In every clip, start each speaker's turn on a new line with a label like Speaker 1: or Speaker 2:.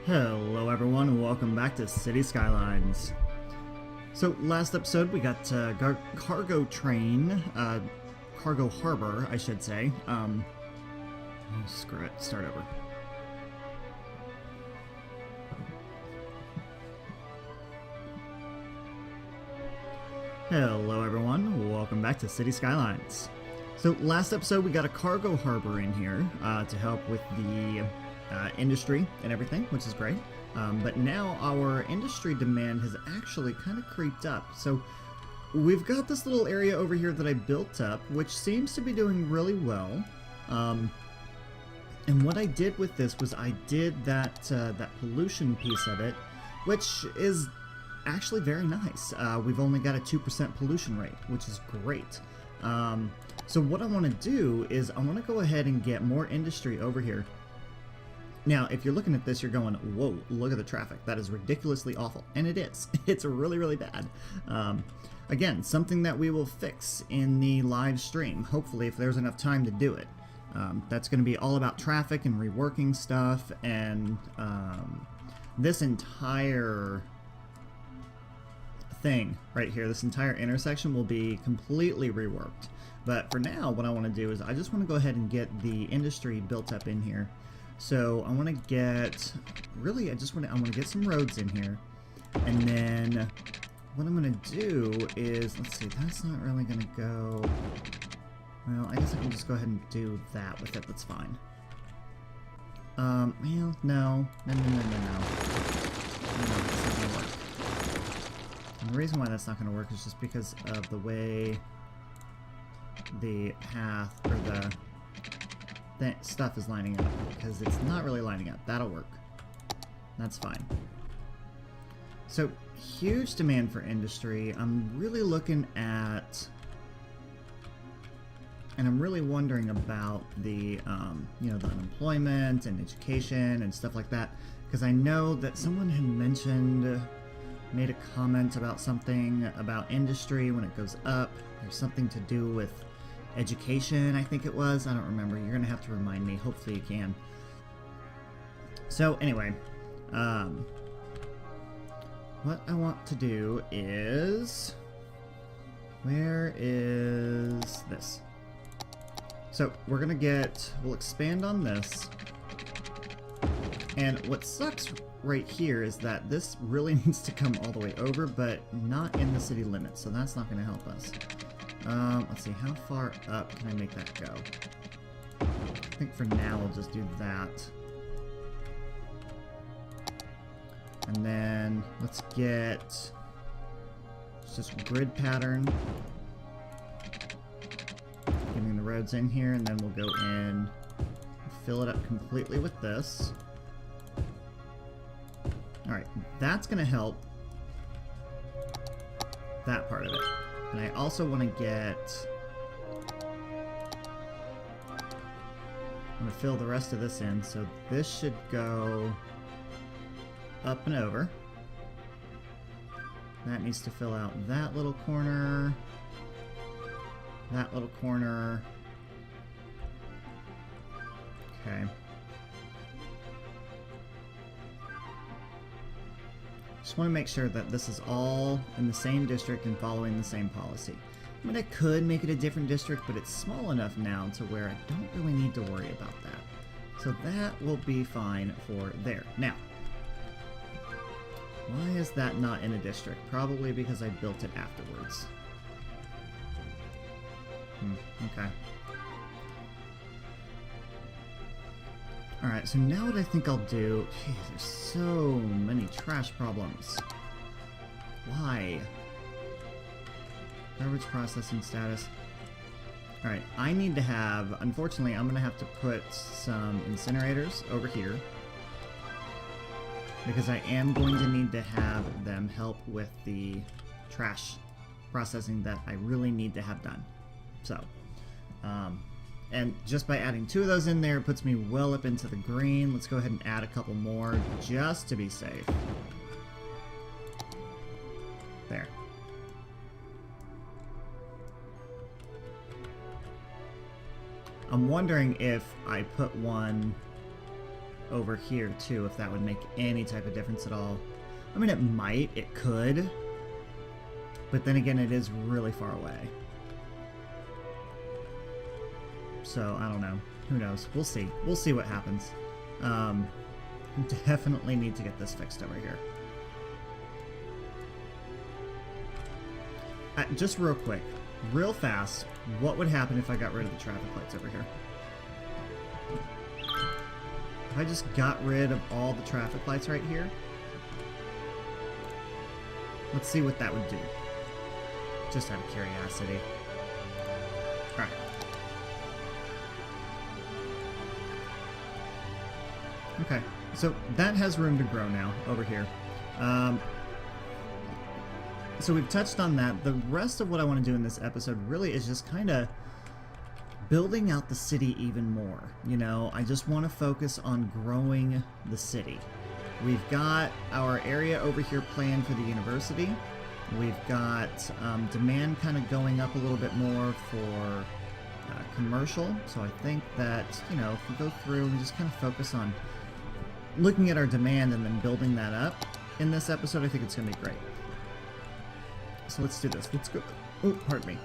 Speaker 1: Hello everyone and welcome back to City Skylines. So last episode we got cargo train, cargo harbor I should say. Screw it, start over. Hello everyone, welcome back to City Skylines. So last episode we got a cargo harbor in here to help with the industry and everything, which is great. But now our industry demand has actually kind of creeped up. So we've got this little area over here that I built up, which seems to be doing really well. And what I did with this was I did that pollution piece of it, which is actually very nice. We've only got a 2% pollution rate, which is great. So what I want to do is I want to go ahead and get more industry over here. Now, if you're looking at this, you're going, whoa, look at the traffic. That is ridiculously awful. And it is. It's really, really bad. Again, something that we will fix in the live stream, hopefully, if there's enough time to do it. That's going to be all about traffic and reworking stuff. And this entire thing right here, this entire intersection will be completely reworked. But for now, what I want to do is I just want to go ahead and get the industry built up in here. So I want to get, really, I want to get some roads in here, and then what I'm going to do is, let's see, that's not really going to go, well, I guess I can just go ahead and do that with it, that's fine. Well, no, no, that's not going to work. And the reason why that's not going to work is just because of the way the path, or the stuff is lining up, because it's not really lining up. That'll work. That's fine. So, huge demand for industry. I'm really looking at, and I'm really wondering about the, you know, the unemployment and education and stuff like that, because I know that someone had made a comment about something about industry when it goes up. There's something to do with education, I think it was. I don't remember. You're gonna have to remind me. Hopefully you can. So anyway, what I want to do is, where is this? So we'll expand on this. And what sucks right here is that this really needs to come all the way over, but not in the city limits, so that's not gonna help us. Let's see, how far up can I make that go? I think for now I'll just do that. And then let's get just grid pattern. Getting the roads in here, and then we'll go in, fill it up completely with this. Alright, that's gonna help that part of it. And I also want to get, I'm going to fill the rest of this in, so this should go up and over. That needs to fill out that little corner, that little corner. Okay. Just want to make sure that this is all in the same district and following the same policy. I mean, I could make it a different district, but it's small enough now to where I don't really need to worry about that. So that will be fine for there. Now, why is that not in a district? Probably because I built it afterwards. Okay. Alright, so now what I think I'll do... Geez, there's so many trash problems. Why? Garbage processing status. Alright, I need to have... Unfortunately, I'm going to have to put some incinerators over here. Because I am going to need to have them help with the trash processing that I really need to have done. So, and just by adding 2 of those in there puts me well up into the green. Let's go ahead and add a couple more just to be safe. There. I'm wondering if I put one over here too, if that would make any type of difference at all. I mean, it might, it could, but then again, it is really far away. So, I don't know. Who knows? We'll see. We'll see what happens. Definitely need to get this fixed over here. Just real quick, real fast, what would happen if I got rid of the traffic lights over here? If I just got rid of all the traffic lights right here, let's see what that would do. Just out of curiosity. Alright. Okay, so that has room to grow now over here. So we've touched on that. The rest of what I want to do in this episode really is just kind of building out the city even more. You know, I just want to focus on growing the city. We've got our area over here planned for the university. We've got demand kind of going up a little bit more for commercial. So I think that, you know, if we go through and just kind of focus on looking at our demand and then building that up in this episode, I think it's going to be great. So let's do this. Let's go. Oh, pardon me.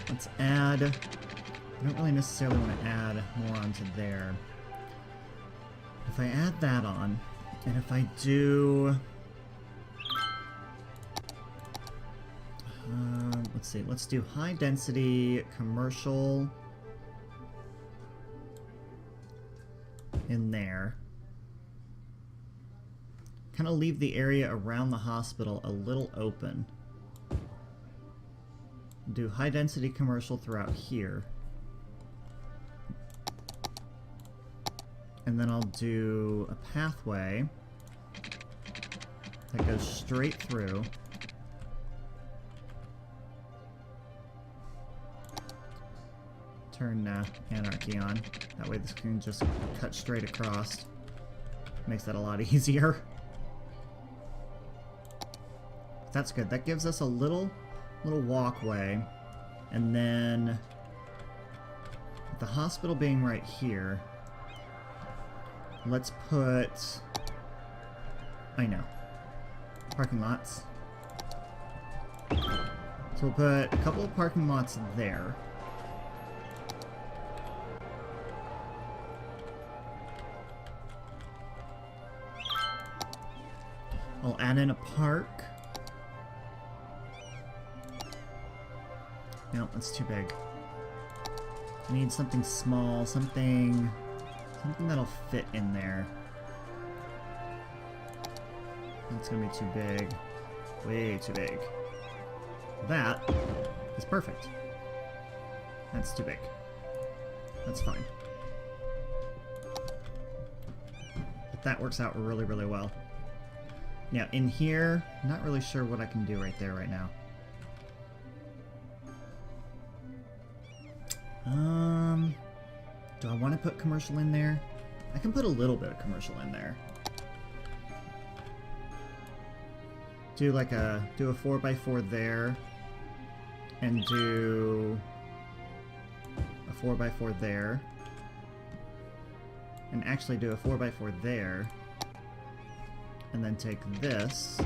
Speaker 1: Let's add. I don't really necessarily want to add more onto there. If I add that on, and if I do. Let's see. Let's do high density commercial in there. Kind of leave the area around the hospital a little open. Do high density commercial throughout here. And then I'll do a pathway that goes straight through. Turn anarchy on. That way this can just cut straight across. Makes that a lot easier. That's good. That gives us a little walkway. And then with the hospital being right here, let's put, I know, parking lots. So we'll put a couple of parking lots there. I'll add in a park. No, that's too big. I need something small, something that'll fit in there. That's gonna be too big. Way too big. That is perfect. That's too big. That's fine. But that works out really, really well. Now, in here, not really sure what I can do right there right now. Do I want to put commercial in there? I can put a little bit of commercial in there. Do like a 4x4 there, and do a 4x4 there, and actually do a 4x4 there, and then take this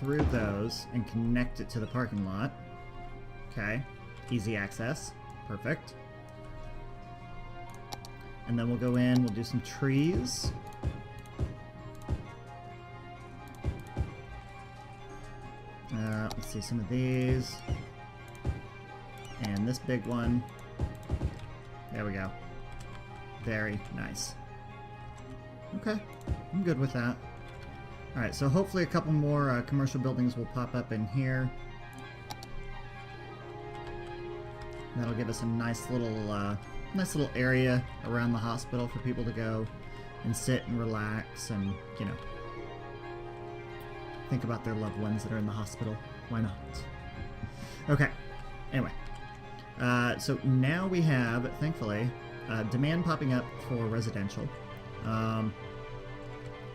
Speaker 1: through those and connect it to the parking lot. Okay, easy access, perfect. And then we'll go in, we'll do some trees. Let's see, some of these. And this big one. There we go. Very nice. Okay, I'm good with that. Alright, so hopefully a couple more commercial buildings will pop up in here. That'll give us a nice little area around the hospital for people to go and sit and relax and, you know, think about their loved ones that are in the hospital. Why not? Okay, anyway. So now we have, thankfully, demand popping up for residential. I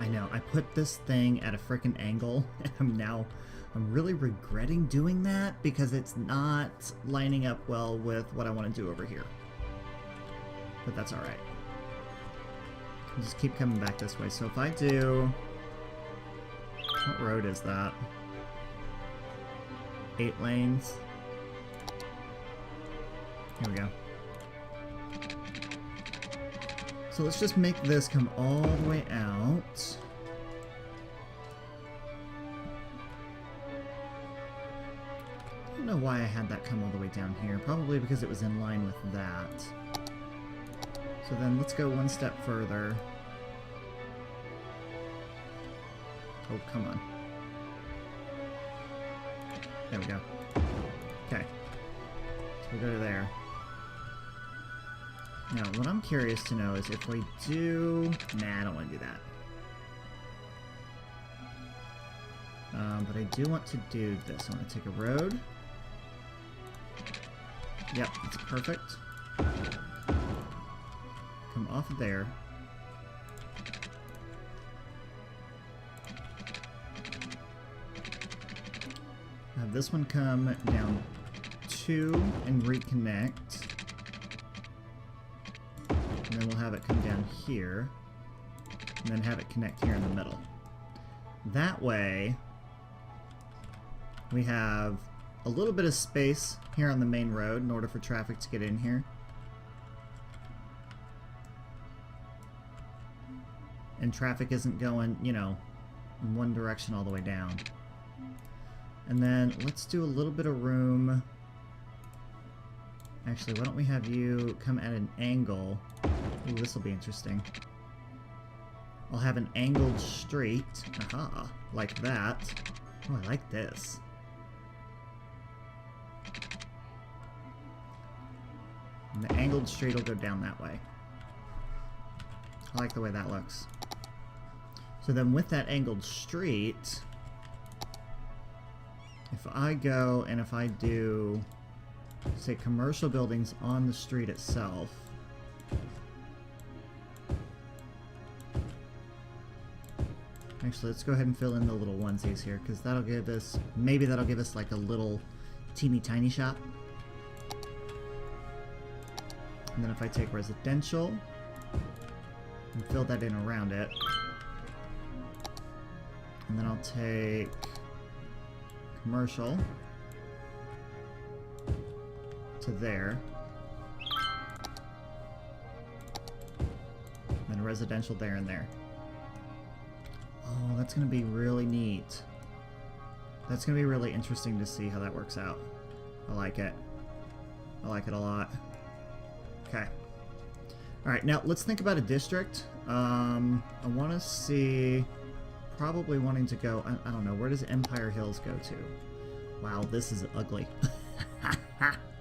Speaker 1: know, I put this thing at a frickin' angle, and I'm really regretting doing that because it's not lining up well with what I want to do over here. But that's alright. Just keep coming back this way. So if I do... What road is that? 8 lanes. Here we go. So let's just make this come all the way out. I don't know why I had that come all the way down here. Probably because it was in line with that. So then let's go one step further. Oh, come on. There we go. Okay. So we'll go to there. Now, what I'm curious to know is if we do... Nah, I don't want to do that. But I do want to do this. I want to take a road. Yep, that's perfect. Come off of there. Have this one come down 2 and reconnect. And then we'll have it come down here. And then have it connect here in the middle. That way, we have a little bit of space here on the main road in order for traffic to get in here. And traffic isn't going, you know, in one direction all the way down. And then let's do a little bit of room. Actually, why don't we have you come at an angle? Ooh, this will be interesting. I'll have an angled street. Aha, like that. Oh, I like this. And the angled street will go down that way. I like the way that looks. So then with that angled street, if I go and if I do, say, commercial buildings on the street itself, actually, let's go ahead and fill in the little onesies here, because that'll give us, maybe that'll give us like a little teeny tiny shop. And then if I take residential and fill that in around it, and then I'll take commercial to there, and then residential there and there. Oh, that's going to be really neat. That's going to be really interesting to see how that works out. I like it. I like it a lot. Okay. Alright, now let's think about a district. I want to see... Probably wanting to go... I don't know, where does Empire Hills go to? Wow, this is ugly.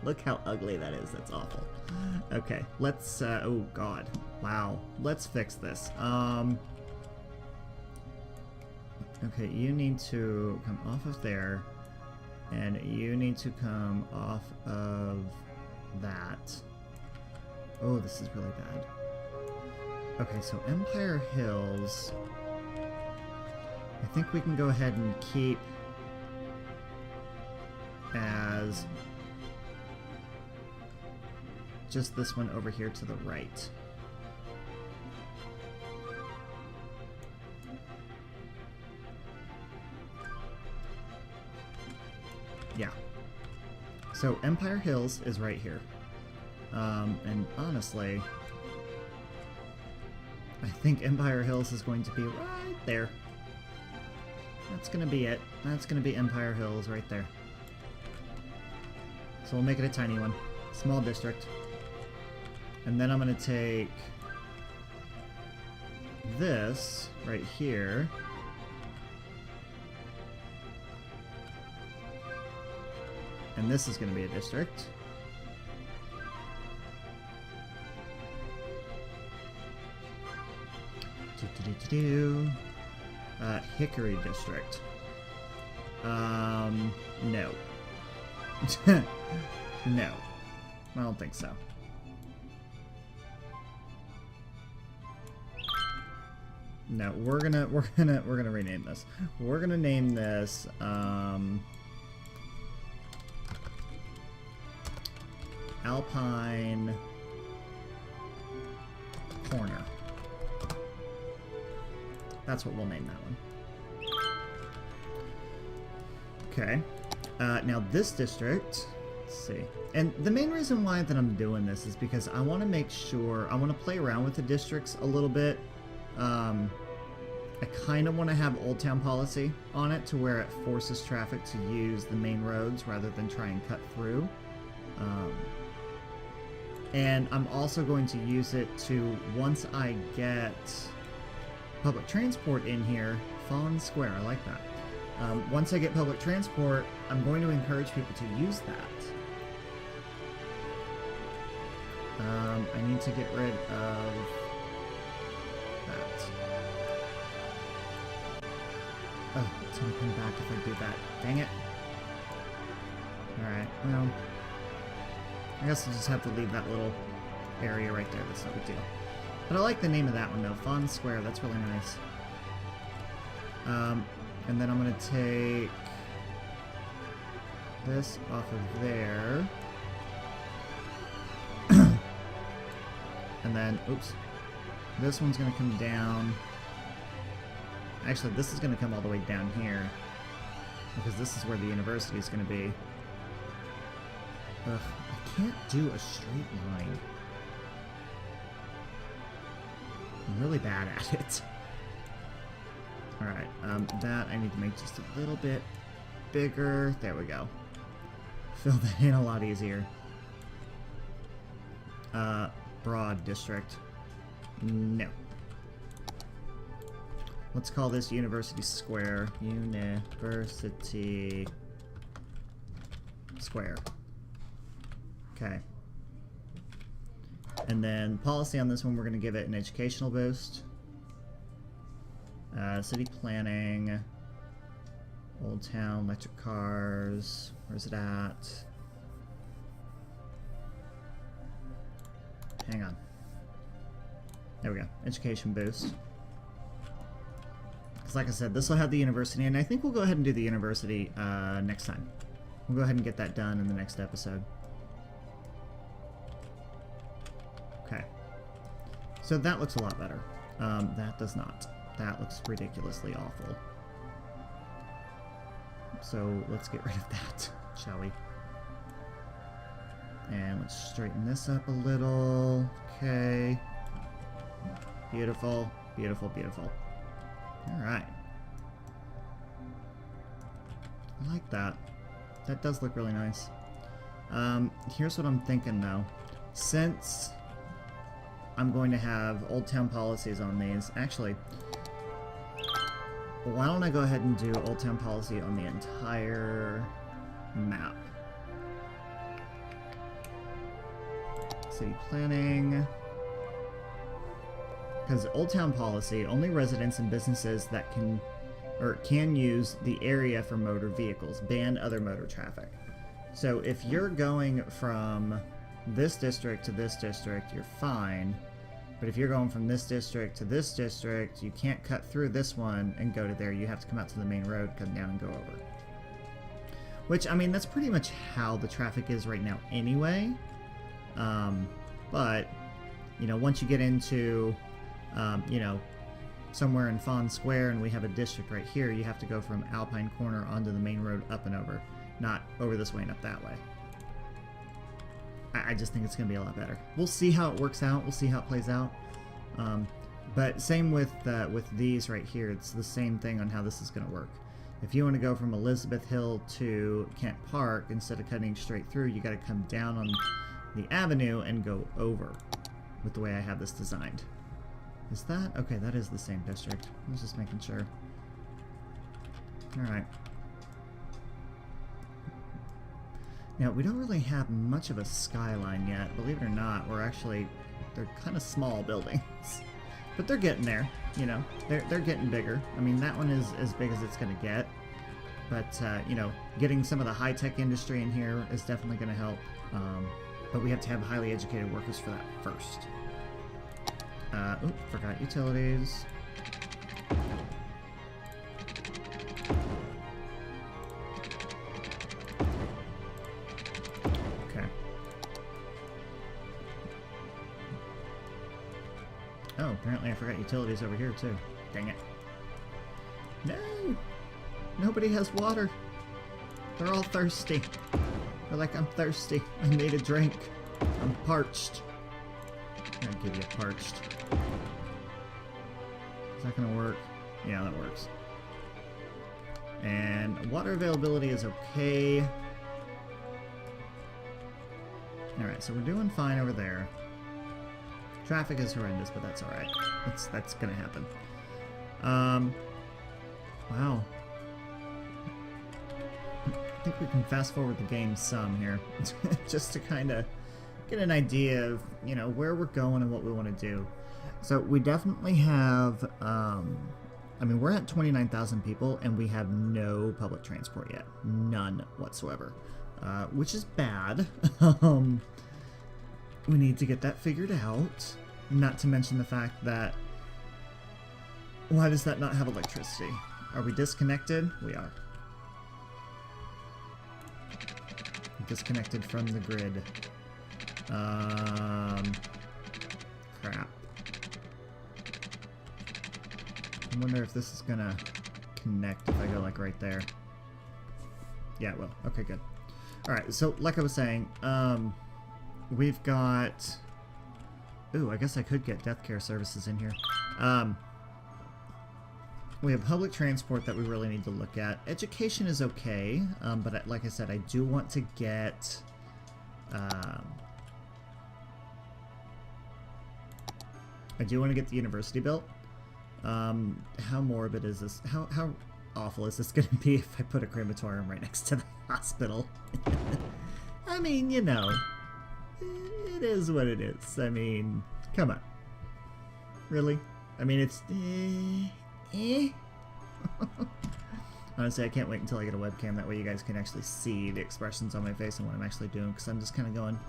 Speaker 1: Look how ugly that is. That's awful. Okay, let's... oh, God. Wow. Let's fix this. Okay, you need to come off of there, and you need to come off of that. Oh, this is really bad. Okay, so Empire Hills... I think we can go ahead and keep as just this one over here to the right. Yeah. So Empire Hills is right here. And honestly, I think Empire Hills is going to be right there. That's going to be it. That's going to be Empire Hills right there. So we'll make it a tiny one. Small district. And then I'm going to take this right here. And this is going to be a district. Hickory District. No. No. I don't think so. No, we're gonna rename this. We're gonna name this Alpine Corner. That's what we'll name that one. Okay. Now this district, let's see. And the main reason why that I'm doing this is because I want to make sure, I want to play around with the districts a little bit. I kind of want to have Old Town policy on it to where it forces traffic to use the main roads rather than try and cut through. And I'm also going to use it to, once I get public transport in here, Fawn Square, I like that. Once I get public transport, I'm going to encourage people to use that. I need to get rid of that. Oh, it's gonna come back if I do that. Dang it. Alright, well, I guess I'll just have to leave that little area right there. That's no big deal. But I like the name of that one, though. Fawn Square. That's really nice. And then I'm going to take this off of there. And then, oops. This one's going to come down. Actually, this is going to come all the way down here. Because this is where the university is going to be. Ugh, I can't do a straight line. I'm really bad at it. Alright, that I need to make just a little bit bigger. There we go. Fill that in a lot easier. Broad district. No. Let's call this University Square. University Square. Okay. And then policy on this one, we're going to give it an educational boost. City planning. Old Town, electric cars. Where's it at? Hang on. There we go. Education boost. Because like I said, this will have the university, and I think we'll go ahead and do the university next time. We'll go ahead and get that done in the next episode. Okay. So that looks a lot better. That does not. That looks ridiculously awful. So let's get rid of that, shall we? And let's straighten this up a little. Okay. Beautiful, beautiful, beautiful. Alright. I like that. That does look really nice. Here's what I'm thinking though. Since I'm going to have Old Town policies on these, actually, why don't I go ahead and do Old Town policy on the entire map? City planning. Because Old Town policy, only residents and businesses that can use the area for motor vehicles, ban other motor traffic. So if you're going from this district to this district, you're fine. But if you're going from this district to this district, you can't cut through this one and go to there. You have to come out to the main road, come down and go over. Which, I mean, that's pretty much how the traffic is right now anyway. But, you know, once you get into, you know, somewhere in Fawn Square and we have a district right here, you have to go from Alpine Corner onto the main road up and over, not over this way and up that way. I just think it's going to be a lot better. We'll see how it works out. We'll see how it plays out. But same with these right here. It's the same thing on how this is going to work. If you want to go from Elizabeth Hill to Kent Park, instead of cutting straight through, you got to come down on the avenue and go over with the way I have this designed. Is that? Okay, that is the same district. I was just making sure. Alright. Now, we don't really have much of a skyline yet. Believe it or not, they're kind of small buildings. But they're getting there, you know. They're getting bigger. I mean, that one is as big as it's going to get. But, you know, getting some of the high-tech industry in here is definitely going to help. But we have to have highly educated workers for that first. Forgot utilities. Okay. Oh, apparently I forgot utilities over here too. Dang it. No! Nobody has water. They're all thirsty. They're like, I'm thirsty. I need a drink. I'm parched. I'm gonna give you a parched. Is that gonna work? Yeah, that works. And water availability is okay. Alright, so we're doing fine over there. Traffic is horrendous, but that's alright. That's gonna happen. Wow. I think we can fast forward the game some here. Just to kind of get an idea of, you know, where we're going and what we want to do. So we definitely have, I mean, we're at 29,000 people and we have no public transport yet. None whatsoever. Which is bad. We need to get that figured out. Not to mention the fact that, why does that not have electricity? Are we disconnected? We are. Disconnected from the grid. Crap. I wonder if this is gonna connect if I go like right there. Yeah, it will. Okay, good. Alright, so like I was saying, we've got... Ooh, I guess I could get death care services in here. We have public transport that we really need to look at. Education is okay, but like I said, I do want to get... I do want to get the university built. How morbid is this? How awful is this going to be if I put a crematorium right next to the hospital? I mean, you know, it is what it is. I mean, come on. Really? I mean, it's... Honestly, I can't wait until I get a webcam. That way you guys can actually see the expressions on my face and what I'm actually doing. Because I'm just kind of going,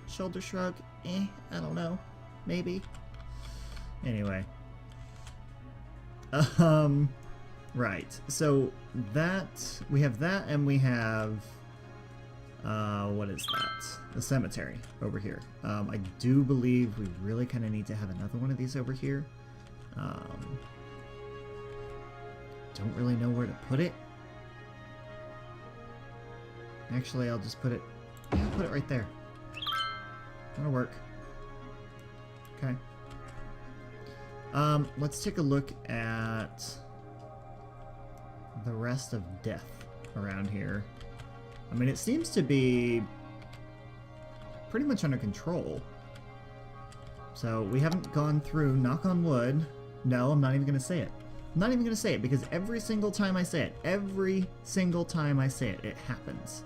Speaker 1: shoulder shrug, I don't know. Maybe. Anyway. Right. So that, we have that and we have, what is that? The cemetery over here. I do believe we really kind of need to have another one of these over here. Don't really know where to put it. Actually, I'll just put it, yeah, I'll put it right there. That'll work. Okay. Let's take a look at the rest of death around here. I mean, it seems to be pretty much under control. So we haven't gone through, knock on wood. No, I'm not even going to say it. I'm not even going to say it because every single time I say it, it happens.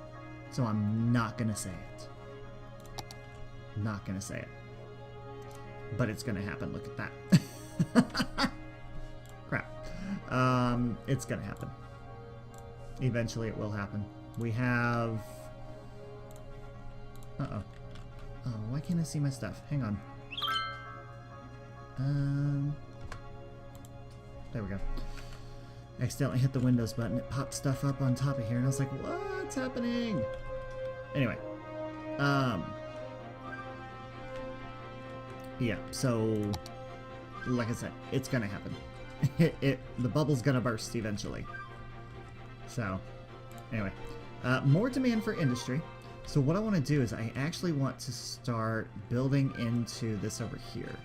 Speaker 1: So I'm not going to say it. Not going to say it. But it's going to happen. Look at that. Crap. It's going to happen. Eventually it will happen. We have... Uh-oh. Oh, why can't I see my stuff? Hang on. There we go. I accidentally hit the Windows button. It popped stuff up on top of here, and I was like, what's happening? Anyway. Yeah, so... Like I said, it's gonna happen. The bubble's gonna burst eventually. So, anyway. More demand for industry. So what I want to do is I actually want to start building into this over here.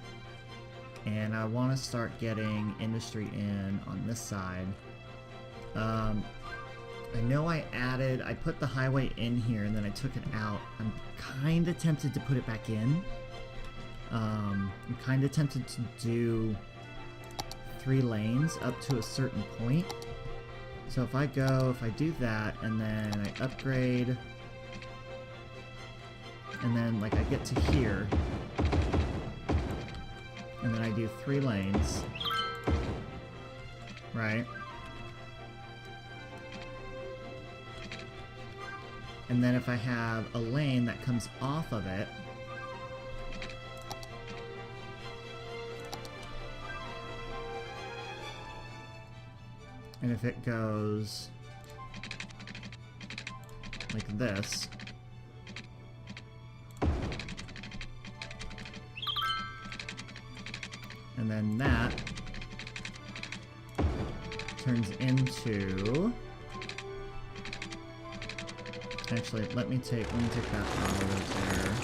Speaker 1: And I want to start getting industry in on this side. I know I put the highway in here and then I took it out. I'm kind of tempted to put it back in. I'm kind of tempted to do 3 lanes up to a certain point. So if I do that and then I upgrade, and then like I get to here, and then I do 3 lanes, right? And then if I have a lane that comes off of it, and if it goes like this, and then that, turns into... Actually, let me take that over there.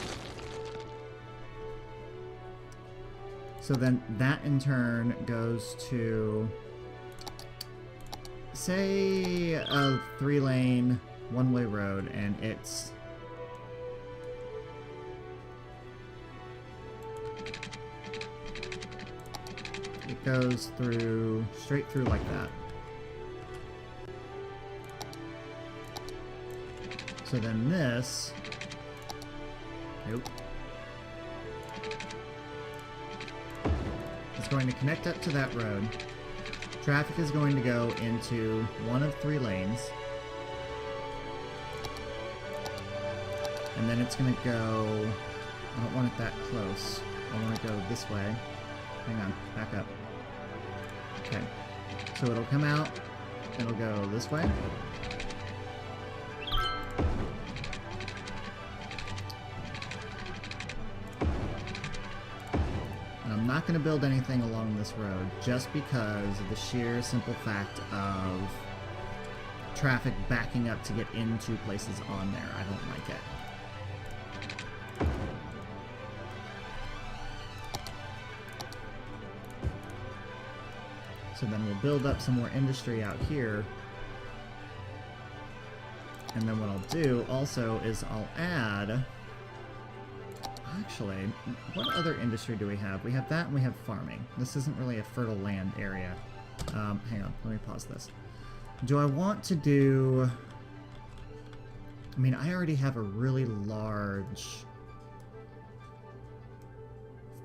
Speaker 1: So then that in turn goes to, say, a 3-lane, one-way road, and it goes through, straight through like that. So then this, nope, is going to connect up to that road. Traffic is going to go into one of 3 lanes. And then it's going to go, I don't want it that close. I want to go this way. Hang on, back up. Okay, so it'll come out, it'll go this way. I'm not going to build anything along this road just because of the sheer simple fact of traffic backing up to get into places on there. I don't like it. So then we'll build up some more industry out here. And then what I'll do also is I'll add... Actually, what other industry do we have? We have that and we have farming. This isn't really a fertile land area. Hang on, let me pause this. Do I want to do... I mean, I already have a really large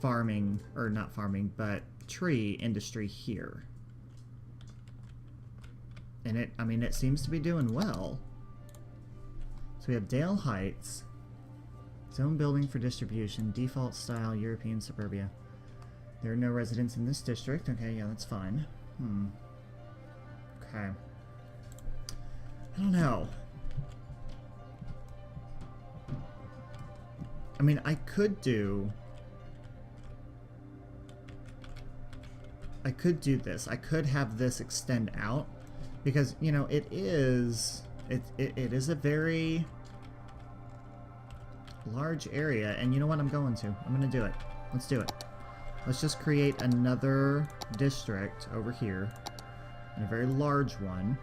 Speaker 1: farming, or not farming, but tree industry here. And it, I mean, it seems to be doing well. So we have Dale Heights. Zone building for distribution. Default style European suburbia. There are no residents in this district. Okay, yeah, that's fine. Okay. I don't know. I mean, I could do this. I could have this extend out. Because, you know, it is a very large area, and you know what, I'm going to do it. Let's do it. Let's just create another district over here, and a very large one.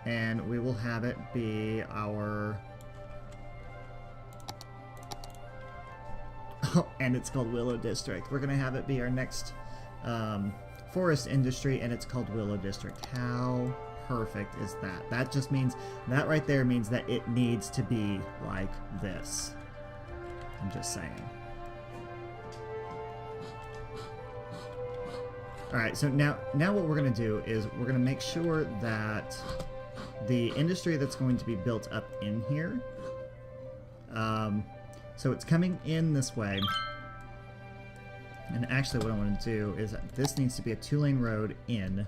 Speaker 1: And we will have it be our... Oh, and it's called Willow District. We're going to have it be our next forest industry, and it's called Willow District. How perfect is that? That just means, that right there means that it needs to be like this. I'm just saying. Alright, so now what we're going to do is we're going to make sure that the industry that's going to be built up in here, so it's coming in this way. And actually what I want to do is that this needs to be a 2-lane road in.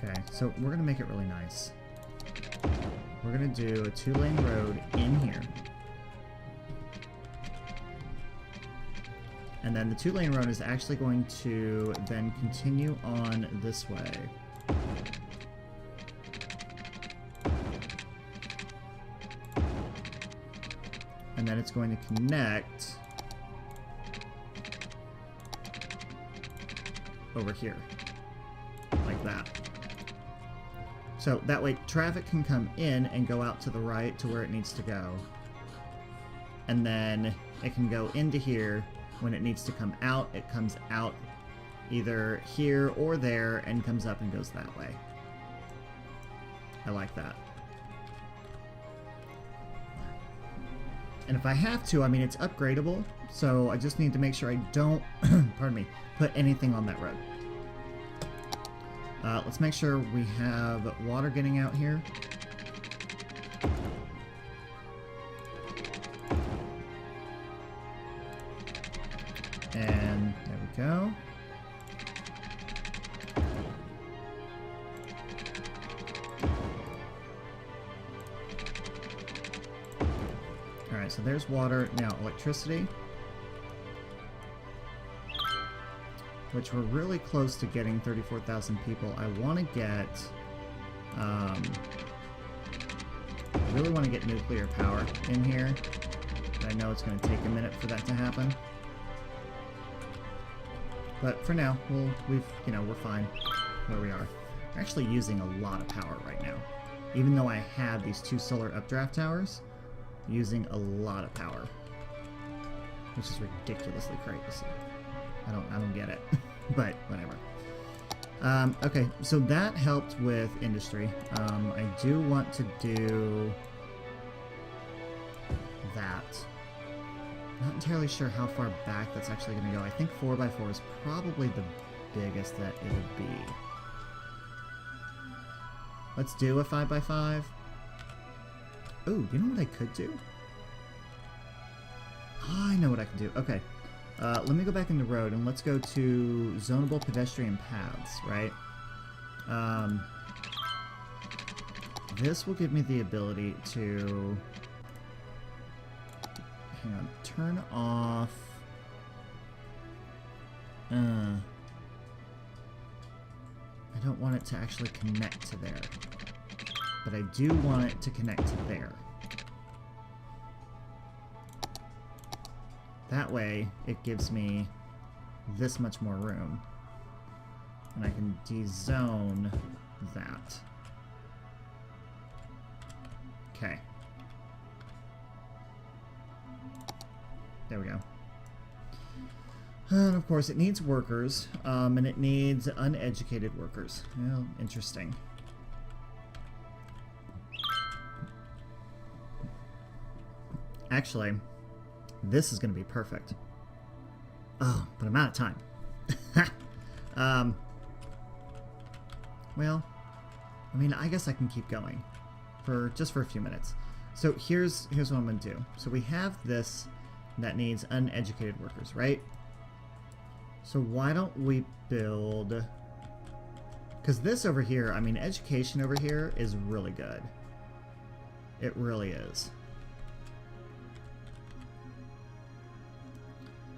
Speaker 1: Okay, so we're going to make it really nice. We're going to do a 2-lane road in here. And then the 2-lane road is actually going to then continue on this way. And then it's going to connect over here, like that. So that way traffic can come in and go out to the right to where it needs to go. And then it can go into here. When it needs to come out, it comes out either here or there and comes up and goes that way. I like that. And if I have to, I mean, it's upgradable, so I just need to make sure I don't, pardon me, put anything on that road. Let's make sure we have water getting out here. And there we go. Alright, so there's water. Now, electricity. Which we're really close to getting 34,000 people. I want to get... I really want to get nuclear power in here. But I know it's going to take a minute for that to happen. But for now, we're fine where we are. We're actually using a lot of power right now. Even though I have these 2 solar updraft towers, using a lot of power. Which is ridiculously crazy. I don't get it. But whatever. Okay, so that helped with industry. I do want to do that. Not entirely sure how far back that's actually going to go. I think 4x4 is probably the biggest that it would be. Let's do a 5x5. Ooh, you know what I could do? Oh, I know what I can do. Okay. Let me go back in the road and let's go to zonable pedestrian paths, right? This will give me the ability to... Hang on. Turn off... I don't want it to actually connect to there. But I do want it to connect to there. That way, it gives me this much more room. And I can dezone that. Okay. There we go. And of course, it needs workers, and it needs uneducated workers. Well, interesting. Actually, this is going to be perfect. Oh, but I'm out of time. Well, I mean, I guess I can keep going for just a few minutes. So here's what I'm going to do. So we have this that needs uneducated workers, right? So why don't we build... Because this over here, I mean, education over here is really good. It really is.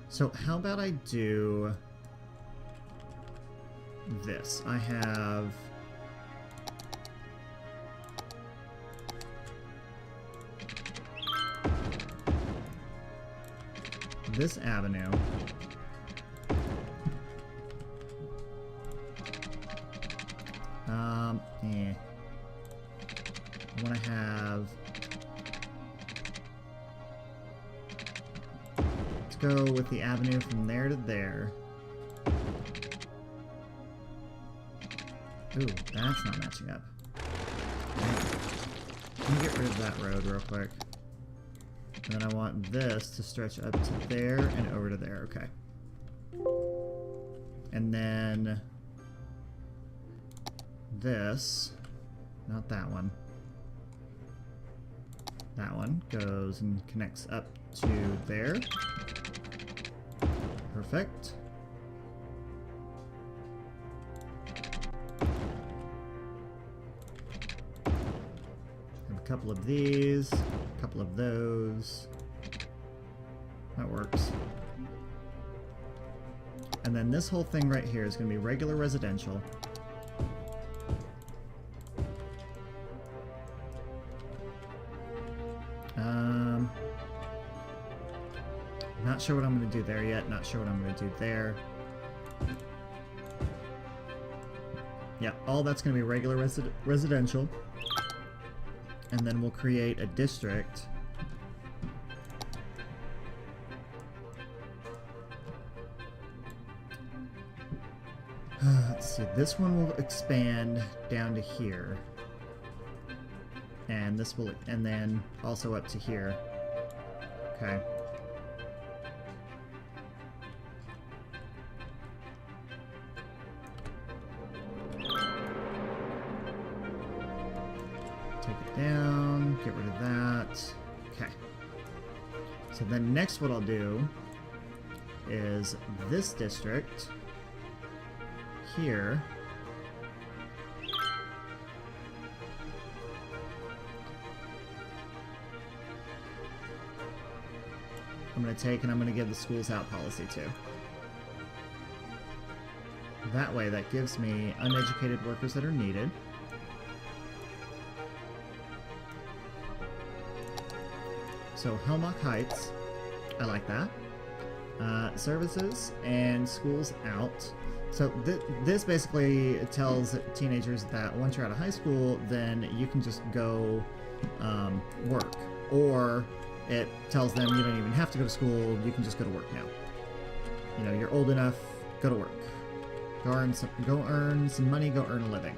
Speaker 1: So how about I do this? I have... this avenue. I want to have... Let's go with the avenue from there to there. Ooh, that's not matching up. Let me get rid of that road real quick. And then I want this to stretch up to there and over to there. Okay. And then this, not that one. That one goes and connects up to there. Perfect. Have a couple of these, a couple of those. That works. And then this whole thing right here is going to be regular residential. Not sure what I'm going to do there yet. Not sure what I'm going to do there. Yeah, all that's going to be regular residential. And then we'll create a district. Let's see. This one will expand down to here. And this will, and then also up to here. Okay. Take it down, get rid of that. Okay. So then next what I'll do is this district here. I'm going to take and I'm going to give the schools out policy to. That way, that gives me uneducated workers that are needed. So Helmach Heights, I like that. Services and schools out. So this basically tells teenagers that once you're out of high school, then you can just go work. Or it tells them you don't even have to go to school, you can just go to work now. You know, you're old enough, go to work. Go earn some money, go earn a living.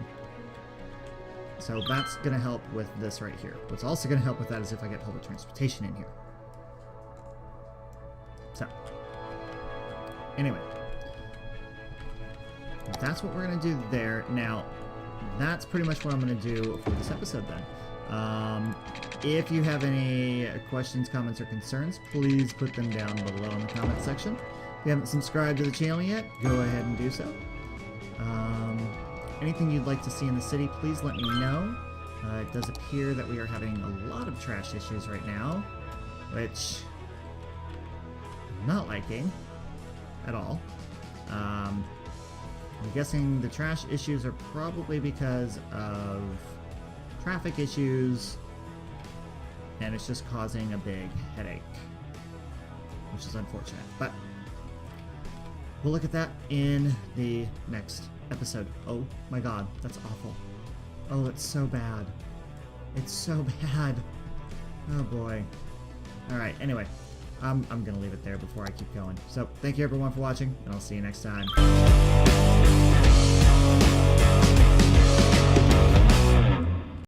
Speaker 1: So that's going to help with this right here. What's also going to help with that is if I get public transportation in here. So, anyway. That's what we're going to do there. Now, that's pretty much what I'm going to do for this episode then. If you have any questions, comments, or concerns, please put them down below in the comment section. If you haven't subscribed to the channel yet, go ahead and do so. Anything you'd like to see in the city, please let me know. It does appear that we are having a lot of trash issues right now, which I'm not liking at all. I'm guessing the trash issues are probably because of traffic issues, and it's just causing a big headache, which is unfortunate. But we'll look at that in the next episode. Oh my god, that's awful. Oh, it's so bad. It's so bad. Oh boy. Alright, anyway. I'm gonna leave it there before I keep going. So, thank you everyone for watching, and I'll see you next time.